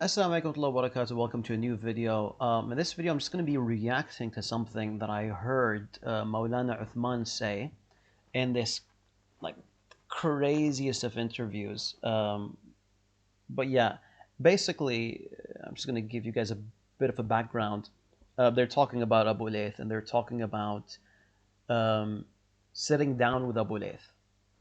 Assalamu alaikum wa barakatuh. Welcome to a new video. In this video, I'm just going to be reacting to something that I heard Maulana Uthman say in this like craziest of interviews. But yeah, basically, I'm just going to give you guys a bit of a background. They're talking about Abu Layth and they're talking about um, sitting down with Abu Layth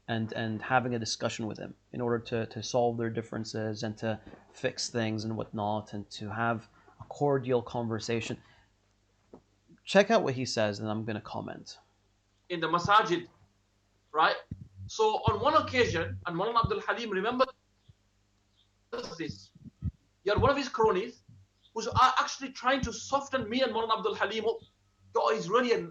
and having a discussion with him in order to solve their differences and to fix things and whatnot and to have a cordial conversation. Check out what he says and I'm going to comment. In the masajid, right? So on one occasion, and Maulana Abdul Halim, remember this, you had one of his cronies who's actually trying to soften me and Maulana Abdul Halim up. Oh,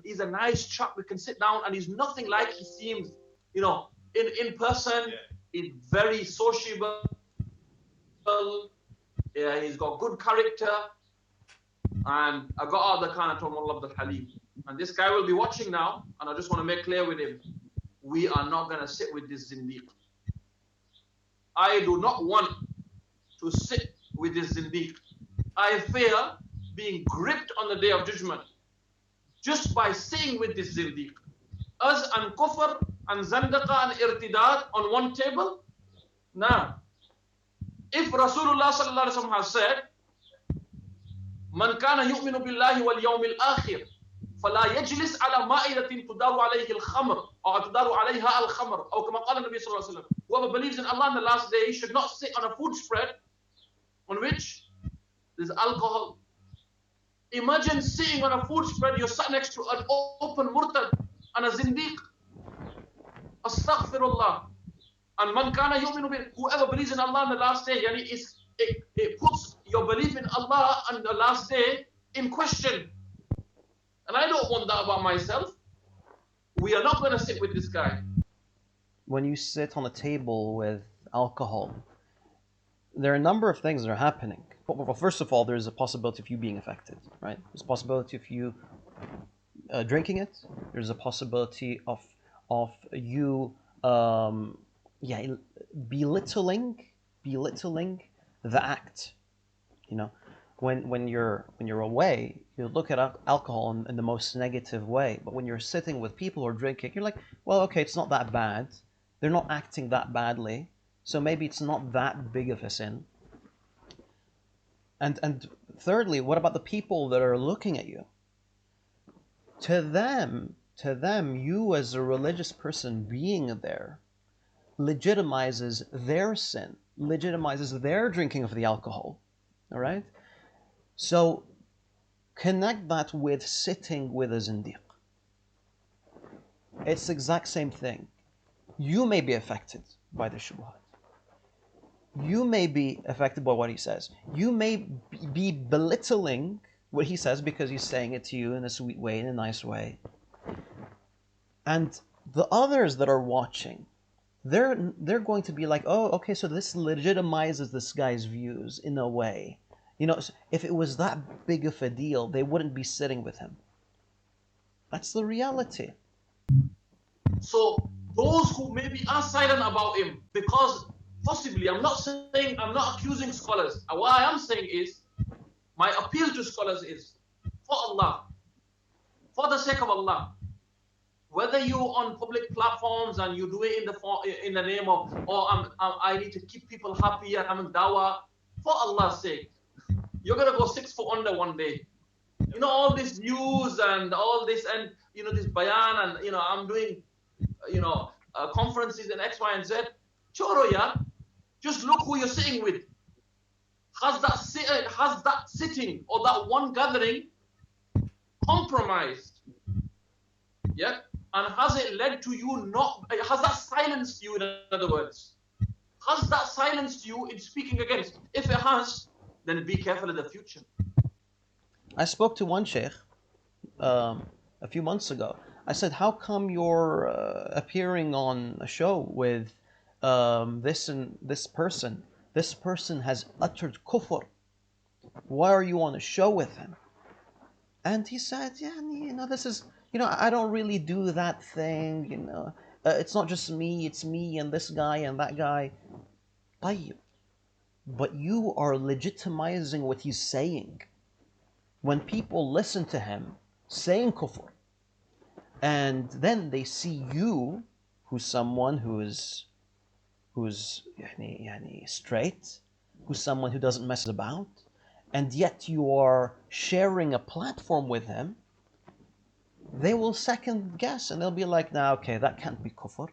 he's a nice chap. We can sit down, and he's nothing like he seems, in person. He's very sociable. Yeah, he's got good character. And I got out of the car and I told Maulana Abdul Halim. And this guy will be watching now, and I just want to make clear with him, we are not going to sit with this zindiq. I do not want to sit with this zindiq. I fear being gripped on the day of judgment just by sitting with this zindiq. Us and kufr and zandaqa and irtidad on one table? Nah. If Rasulullah sallallahu alaihi wasallam has said, Man kana yu'minu billahi wal yawmil akhir, فلا يجلس على مائدة تدار عليه الخمر أو تدار عليها الخمر أو كما قال النبي صلى الله عليه وسلم. Whoever believes in Allah in the last day should not sit on a food spread on which there's alcohol. Imagine sitting on a food spread, you're sat next to an open murtad and a zindiq. Astaghfirullah. And man kana yu'minu bil, whoever believes in Allah in the last day, yani it puts your belief in Allah on the last day in question. And I don't want that about myself. We are not going to sit with this guy. When you sit on a table with alcohol, there are a number of things that are happening. Well, first of all, there's a possibility of you being affected, right? There's a possibility of you drinking it. There's a possibility of you belittling the act. You know, when you're away, you look at alcohol in the most negative way. But when you're sitting with people who are drinking, you're like, well, okay, it's not that bad. They're not acting that badly, so maybe it's not that big of a sin. And thirdly, what about the people that are looking at you? To them, you as a religious person being there legitimizes their sin, legitimizes their drinking of the alcohol. All right? So connect that with sitting with a zindiq. It's the exact same thing. You may be affected by the shubhat. You may be affected by what he says. You may be belittling what he says because he's saying it to you in a sweet way, in a nice way. And the others that are watching, they're going to be like, oh, okay, so this legitimizes this guy's views in a way. You know, if it was that big of a deal, they wouldn't be sitting with him. That's the reality. So those who maybe are silent about him, because possibly, I'm not accusing scholars. What I am saying is, my appeal to scholars is, for Allah, for the sake of Allah, whether you're on public platforms and you do it in the name of, I need to keep people happy and I'm in dawah, for Allah's sake, you're gonna go 6 foot under one day. You know, all this news and all this, and this bayan, and I'm doing conferences and X, Y, and Z. Choro, yeah. Just look who you're sitting with. Has that sitting or that one gathering compromised? Yeah. And has it led to you has that silenced you, in other words? Has that silenced you in speaking against? If it has, then be careful in the future. I spoke to one sheikh a few months ago. I said, how come you're appearing on a show with this and this person? This person has uttered kufr. Why are you on a show with him? And he said, yeah, this is, I don't really do that thing, it's not just me, it's me and this guy and that guy. طيب, but you are legitimizing what he's saying. When people listen to him saying kufr, and then they see you, who's someone who's straight, who's someone who doesn't mess about, and yet you are sharing a platform with him, they will second guess and they'll be like, nah, okay, that can't be kufr.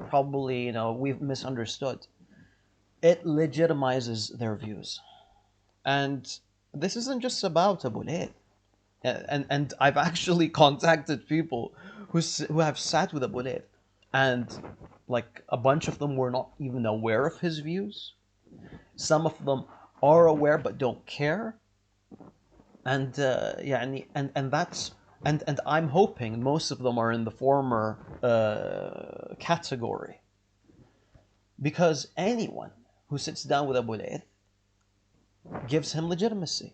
Probably, we've misunderstood. It legitimizes their views. And this isn't just about Abu Layth. And I've actually contacted people who have sat with Abu Layth, and like a bunch of them were not even aware of his views. Some of them are aware but don't care. And and that's and I'm hoping most of them are in the former category, because anyone who sits down with Abu Layth gives him legitimacy.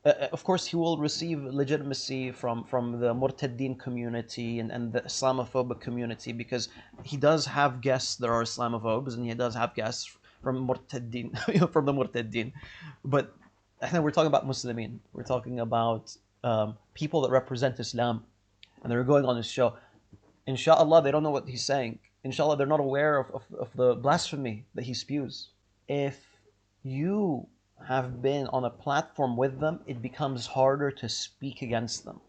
Of course, he will receive legitimacy from the Murtaddin community and the Islamophobic community, because he does have guests that are Islamophobes, and he does have guests from Murtaddin, from the Murtaddin. But I think we're talking about Muslimin. We're talking about people that represent Islam, and they're going on his show. Inshallah, they don't know what he's saying. Inshallah, they're not aware of the blasphemy that he spews. If you have been on a platform with them, it becomes harder to speak against them.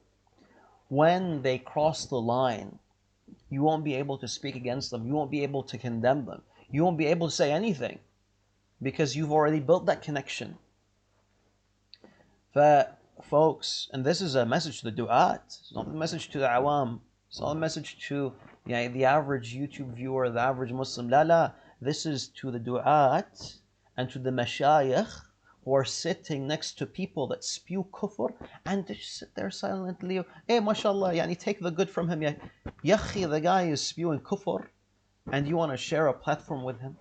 When they cross the line, you won't be able to speak against them. You won't be able to condemn them. You won't be able to say anything, because you've already built that connection. Folks, and this is a message to the du'at. It's not a message to the awam. It's not a message to the average YouTube viewer, the average Muslim. La. This is to the du'at and to the mashayikh who are sitting next to people that spew kufr, and they just sit there silently. Hey, mashallah, take the good from him. Yakhi, the guy is spewing kufr, and you want to share a platform with him?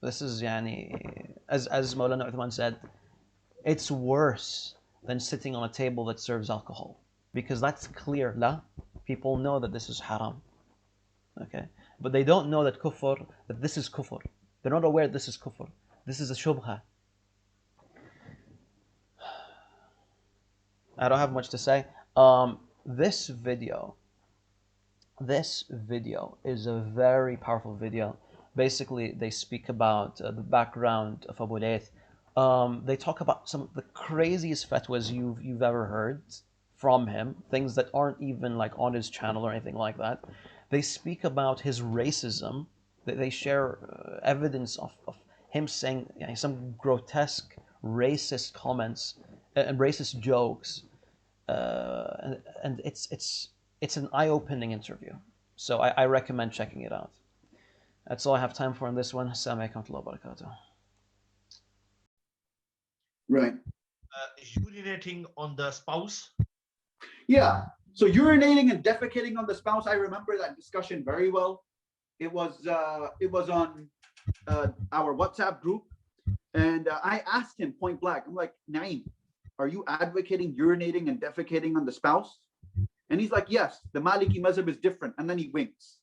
This is, as Mawlana Uthman said, it's worse than sitting on a table that serves alcohol, because that's clear. La, people know that this is haram. Okay, but they don't know that this is kufr. They're not aware this is kufr. This is a shubha. I don't have much to say. This video is a very powerful video. Basically, they speak about the background of Abu Layth. They talk about some of the craziest fatwas you've ever heard from him, things that aren't even like on his channel or anything like that. They speak about his racism. They share evidence of him saying some grotesque racist comments and racist jokes, and it's an eye-opening interview. So I recommend checking it out. That's all I have time for on this one. Assalamu alaikum wa barakatuh. Right. Urinating on the spouse. Yeah. So urinating and defecating on the spouse, I remember that discussion very well. It was on our WhatsApp group, and I asked him point blank. I'm like, Naeem, are you advocating urinating and defecating on the spouse? And he's like, yes, the Maliki mazhab is different. And then he winks.